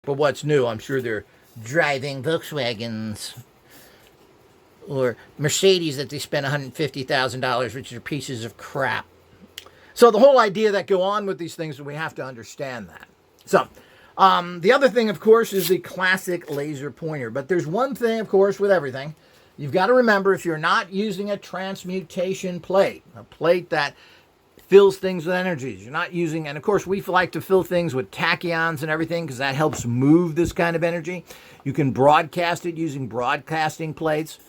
But what's new? I'm sure they're driving Volkswagens or Mercedes that they spent $150,000, which are pieces of crap. So the whole idea that go on with these things, we have to understand that. So the other thing, of course, is the classic laser pointer. But there's one thing, of course, with everything. You've got to remember, if you're not using a transmutation plate, a plate that fills things with energies, you're not using, and of course, we like to fill things with tachyons and everything because that helps move this kind of energy. You can broadcast it using broadcasting plates.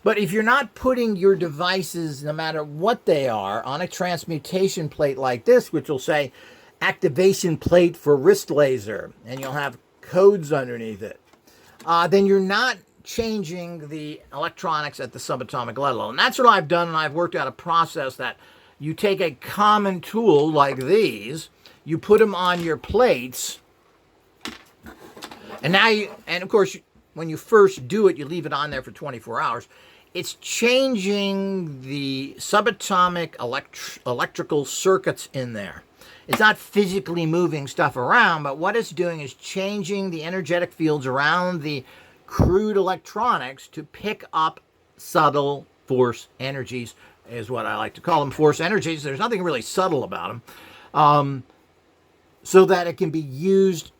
But if you're not putting your devices, no matter what they are, on a transmutation plate like this, which will say activation plate for wrist laser, and you'll have codes underneath it, then you're not changing the electronics at the subatomic level. And that's what I've done, and I've worked out a process that you take a common tool like these, you put them on your plates, and now and of course, when you first do it, you leave it on there for 24 hours. It's changing the subatomic electrical circuits in there. It's not physically moving stuff around, but what it's doing is changing the energetic fields around the crude electronics to pick up subtle force energies, is what I like to call them, force energies. There's nothing really subtle about them, so that it can be used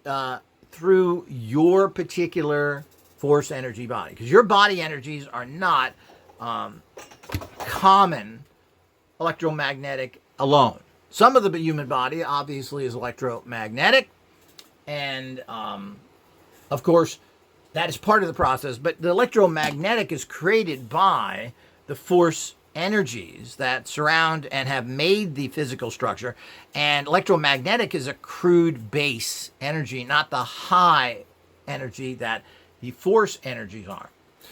through your particular force energy body, because your body energies are not common electromagnetic alone. Some of the human body obviously is electromagnetic, and of course that is part of the process, but the electromagnetic is created by the force energies that surround and have made the physical structure, and electromagnetic is a crude base energy, not the high energy that the force energies are.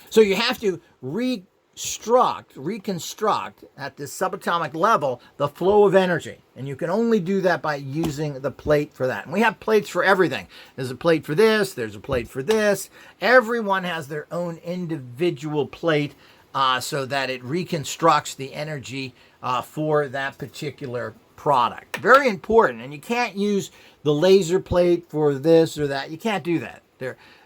So you have to reconstruct at this subatomic level the flow of energy. And you can only do that by using the plate for that. And we have plates for everything. There's a plate for this, there's a plate for this. Everyone has their own individual plate so that it reconstructs the energy for that particular product. Very important. And you can't use the laser plate for this or that. You can't do that.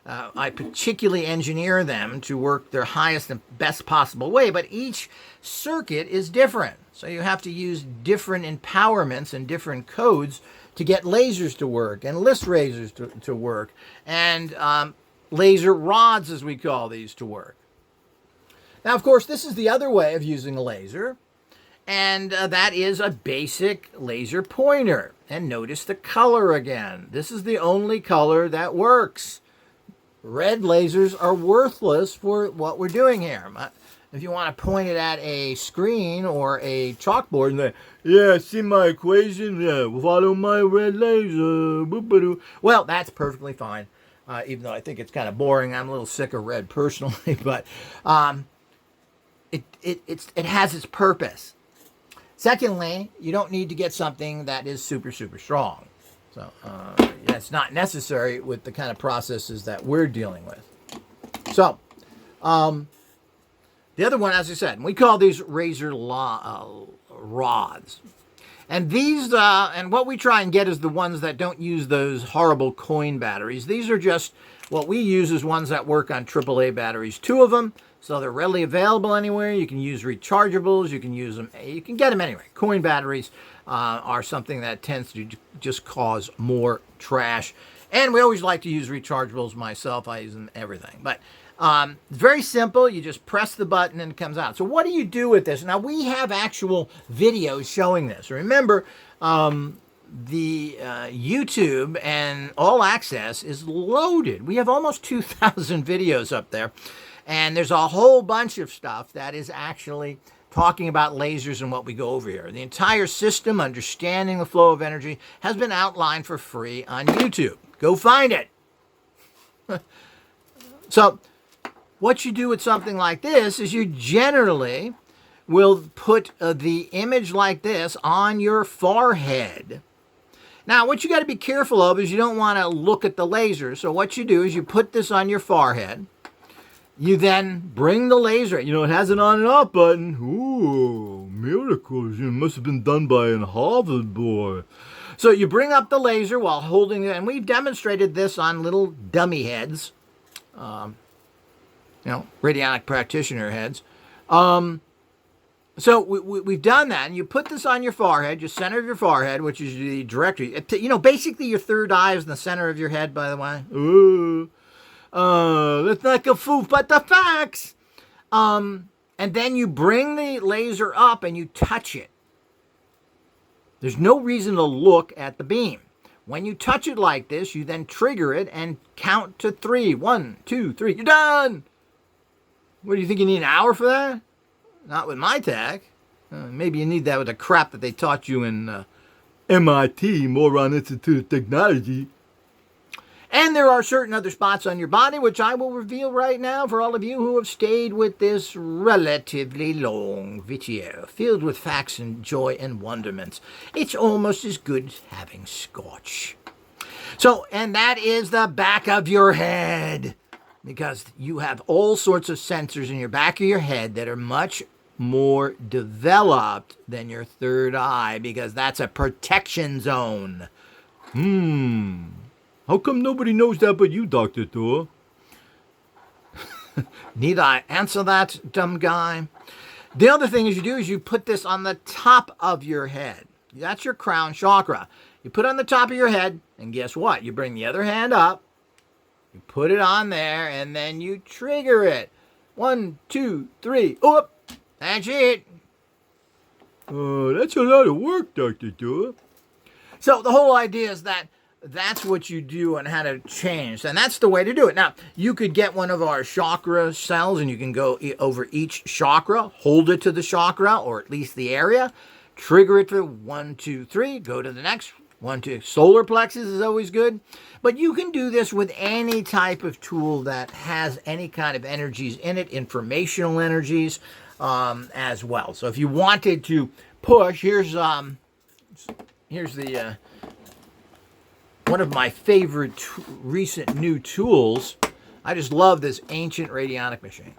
I particularly engineer them to work their highest and best possible way, but each circuit is different. So you have to use different empowerments and different codes to get lasers to work, and list lasers to work, and laser rods, as we call these, to work. Now, of course, this is the other way of using a laser, and that is a basic laser pointer. And notice the color again. This is the only color that works. Red lasers are worthless for what we're doing here. If you want to point it at a screen or a chalkboard and say, yeah, see my equation? Yeah, follow my red laser. Well, that's perfectly fine, even though I think it's kind of boring. I'm a little sick of red personally, but it has its purpose. Secondly, you don't need to get something that is super, super strong. So that's not necessary with the kind of processes that we're dealing with. So the other one, as I said, we call these razor rods. And these, and what we try and get is the ones that don't use those horrible coin batteries. These are just, what we use is ones that work on AAA batteries, 2 of them. So they're readily available anywhere. You can use rechargeables. You can use them. You can get them anywhere. Coin batteries are something that tends to just cause more trash. And we always like to use rechargeables myself. I use them everything. But very simple. You just press the button and it comes out. So what do you do with this? Now, we have actual videos showing this. Remember, the YouTube and All Access is loaded. We have almost 2,000 videos up there. And there's a whole bunch of stuff that is actually talking about lasers and what we go over here. The entire system, understanding the flow of energy, has been outlined for free on YouTube. Go find it. So what you do with something like this is you generally will put the image like this on your forehead. Now, what you got to be careful of is you don't want to look at the laser. So what you do is you put this on your forehead. You then bring the laser. You know, it has an on and off button. Ooh, miracles. It must have been done by a Harvard boy. So you bring up the laser while holding it, and we've demonstrated this on little dummy heads, radionic practitioner heads. So we've done that, and you put this on your forehead, your center of your forehead, which is the directory. Basically your third eye is in the center of your head, by the way. Ooh. Let's not go foof, but the facts. And then you bring the laser up and you touch it. There's no reason to look at the beam. When you touch it like this, you then trigger it and count to 3. 1, 2, 3. You're done. What do you think? You need an hour for that? Not with my tech. Maybe you need that with the crap that they taught you in MIT, Moron Institute of Technology. And there are certain other spots on your body, which I will reveal right now for all of you who have stayed with this relatively long video, filled with facts and joy and wonderments. It's almost as good as having scotch. So, and that is the back of your head, because you have all sorts of sensors in your back of your head that are much more developed than your third eye, because that's a protection zone. How come nobody knows that but you, Dr. Thor? Need I answer that, dumb guy? The other thing you put this on the top of your head. That's your crown chakra. You put it on the top of your head, and guess what? You bring the other hand up, you put it on there, and then you trigger it. 1, 2, 3. Oop! That's it. Oh, that's a lot of work, Dr. Thor. So the whole idea is that that's what you do and how to change. And that's the way to do it. Now, you could get one of our chakra cells and you can go over each chakra, hold it to the chakra or at least the area, trigger it for 1, 2, 3, go to the next 1, 2. Solar plexus is always good. But you can do this with any type of tool that has any kind of energies in it, informational energies as well. So if you wanted to push, here's the one of my favorite recent new tools. I just love this ancient radionic machine.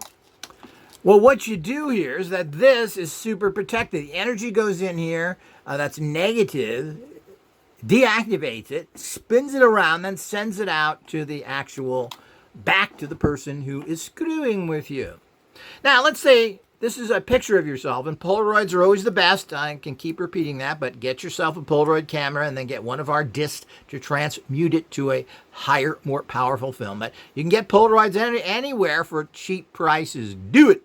Well, what you do here is that this is super protected. The energy goes in here that's negative, deactivates it, spins it around, then sends it out to the actual, back to the person who is screwing with you. Now, let's say this is a picture of yourself, and Polaroids are always the best. I can keep repeating that, but get yourself a Polaroid camera and then get one of our discs to transmute it to a higher, more powerful film. But you can get Polaroids anywhere for cheap prices. Do it.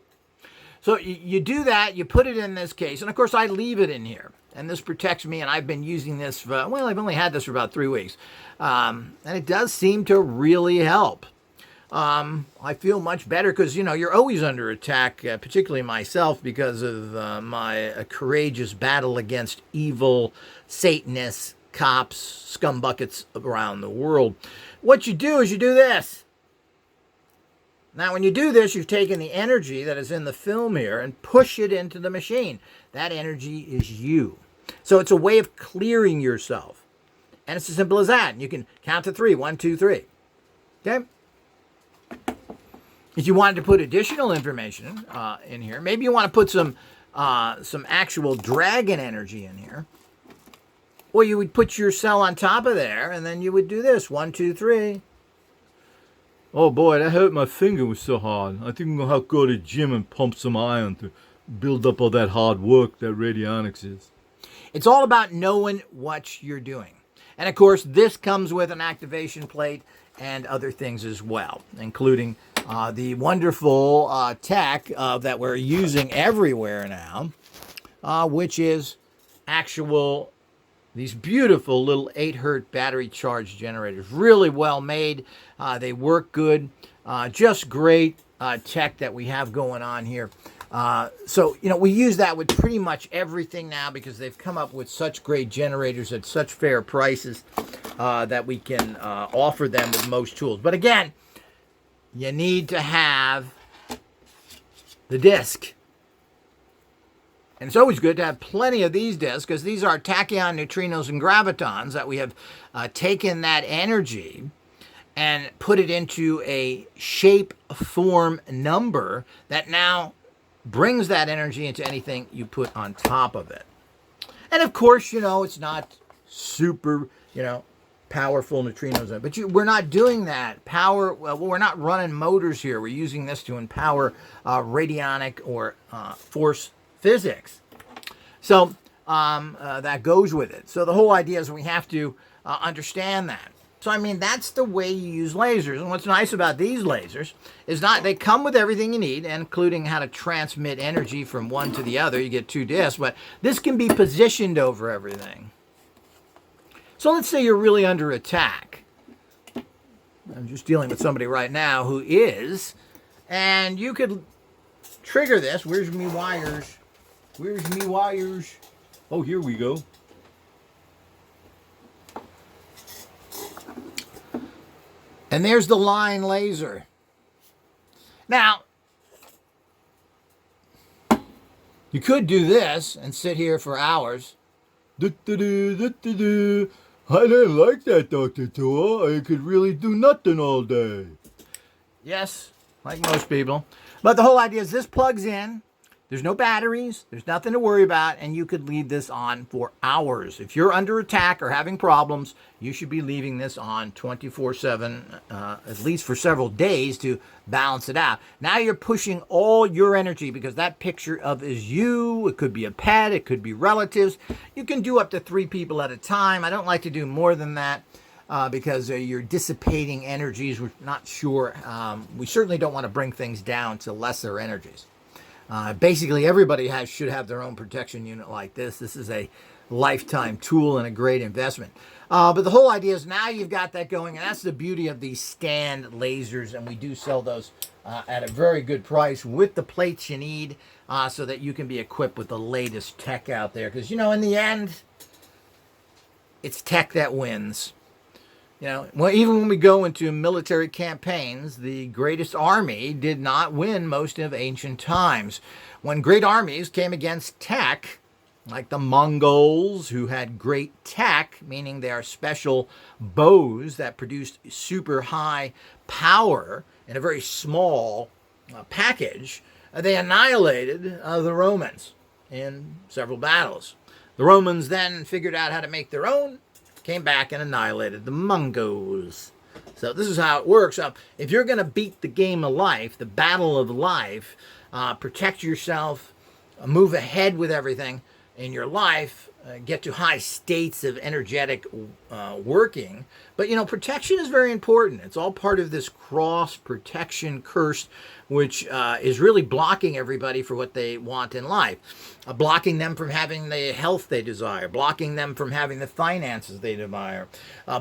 So you do that, you put it in this case, and of course I leave it in here. And this protects me, and I've been using this for, well, I've only had this for about 3 weeks. And it does seem to really help. I feel much better because, you're always under attack, particularly myself, because of my courageous battle against evil Satanists, cops, scumbuckets around the world. What you do is you do this. Now, when you do this, you've taken the energy that is in the film here and push it into the machine. That energy is you. So it's a way of clearing yourself. And it's as simple as that. You can count to 3. 1, 2, 3. Okay? If you wanted to put additional information in here, maybe you want to put some actual dragon energy in here. Or you would put your cell on top of there, and then you would do this. 1, 2, 3. Oh boy, that hurt my finger, was so hard. I think I'm going to have to go to the gym and pump some iron to build up all that hard work that radionics is. It's all about knowing what you're doing. And of course, this comes with an activation plate and other things as well, including the wonderful tech that we're using everywhere now, which is these beautiful little 8-hertz battery charge generators. Really well made. They work good. Just great tech that we have going on here. So, we use that with pretty much everything now because they've come up with such great generators at such fair prices that we can offer them with most tools. But again, you need to have the disc. And it's always good to have plenty of these discs because these are tachyon, neutrinos, and gravitons that we have taken that energy and put it into a shape, form, number that now brings that energy into anything you put on top of it. And of course, it's not super, powerful neutrinos. But we're not doing that. We're not running motors here. We're using this to empower radionic or force physics. So that goes with it. So the whole idea is we have to understand that. So, that's the way you use lasers. And what's nice about these lasers is they come with everything you need, including how to transmit energy from one to the other. You get 2 discs, but this can be positioned over everything. So let's say you're really under attack. I'm just dealing with somebody right now who is, and you could trigger this. Where's me wires? Where's me wires? Oh, here we go. And there's the line laser. Now, you could do this and sit here for hours. I didn't like that, Dr. Tua. I could really do nothing all day. Yes, like most people. But the whole idea is this plugs in. There's no batteries. There's nothing to worry about. And you could leave this on for hours. If you're under attack or having problems, you should be leaving this on 24/7, at least for several days to balance it out. Now you're pushing all your energy because that picture of is you. It could be a pet. It could be relatives. You can do up to 3 people at a time. I don't like to do more than that. Because you're dissipating energies. We're not sure. We certainly don't want to bring things down to lesser energies. Basically, everybody should have their own protection unit like this. This is a lifetime tool and a great investment. But the whole idea is now you've got that going, and that's the beauty of these stand lasers, and we do sell those at a very good price with the plates you need so that you can be equipped with the latest tech out there. Because, in the end, it's tech that wins. Even when we go into military campaigns, the greatest army did not win most of ancient times. When great armies came against tech, like the Mongols, who had great tech, meaning they are special bows that produced super high power in a very small package, they annihilated the Romans in several battles. The Romans then figured out how to make their own, came back and annihilated the Mongols. So this is how it works. If you're going to beat the game of life, the battle of life, protect yourself, move ahead with everything in your life, get to high states of energetic working. But, protection is very important. It's all part of this cross protection curse, which is really blocking everybody for what they want in life. Blocking them from having the health they desire. Blocking them from having the finances they desire.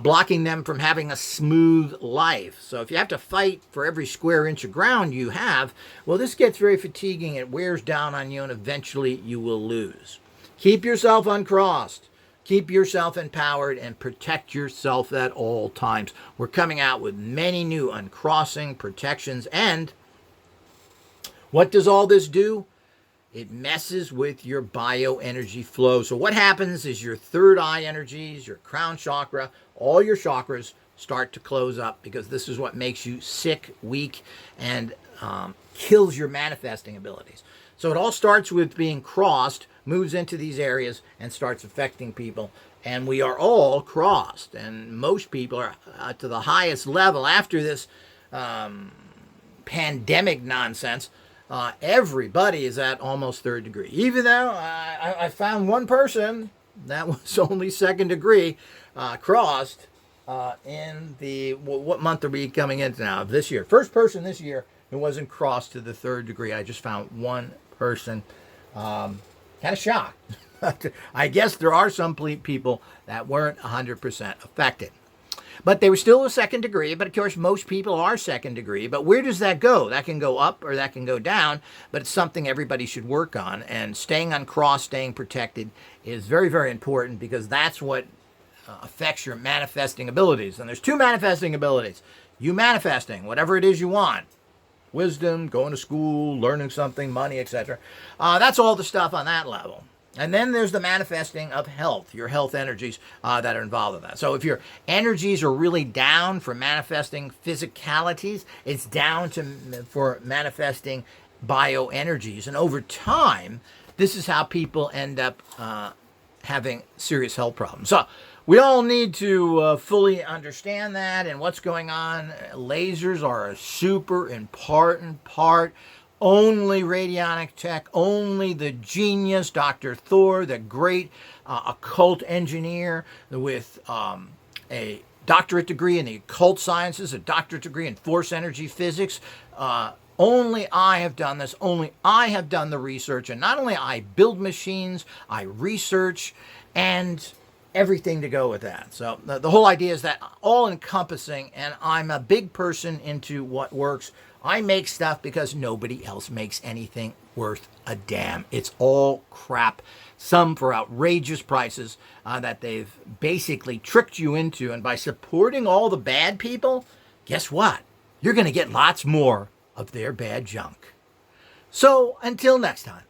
Blocking them from having a smooth life. So if you have to fight for every square inch of ground you have, well, this gets very fatiguing. It wears down on you, and eventually you will lose. Keep yourself uncrossed. Keep yourself empowered and protect yourself at all times. We're coming out with many new uncrossing protections. And what does all this do? It messes with your bioenergy flow. So what happens is your third eye energies, your crown chakra, all your chakras start to close up because this is what makes you sick, weak, and kills your manifesting abilities. So it all starts with being crossed, moves into these areas, and starts affecting people. And we are all crossed. And most people are to the highest level after this pandemic nonsense. Everybody is at almost 3rd degree. Even though I found one person that was only 2nd degree crossed in the, what month are we coming into now? This year. First person this year who wasn't crossed to the 3rd degree. I just found one person. Kind of shocked. I guess there are some people that weren't 100% affected. But they were still a 2nd degree. But of course, most people are 2nd degree. But where does that go? That can go up or that can go down. But it's something everybody should work on. And staying uncrossed, staying protected is very, very important because that's what affects your manifesting abilities. And there's 2 manifesting abilities. You manifesting whatever it is you want. Wisdom, going to school, learning something, money, etc. That's all the stuff on that level. And then there's the manifesting of health, your health energies that are involved in that. So if your energies are really down for manifesting physicalities, it's down for manifesting bioenergies. And over time, this is how people end up having serious health problems. So We all need to fully understand that and what's going on. Lasers are a super important part. Only radionic tech, only the genius, Dr. Thor, the great occult engineer with a doctorate degree in the occult sciences, a doctorate degree in force energy physics. Only I have done this. Only I have done the research. And not only I build machines, I research and everything to go with that. So the whole idea is that all encompassing, and I'm a big person into what works. I make stuff because nobody else makes anything worth a damn. It's all crap. Some for outrageous prices that they've basically tricked you into. And by supporting all the bad people, guess what? You're going to get lots more of their bad junk. So until next time.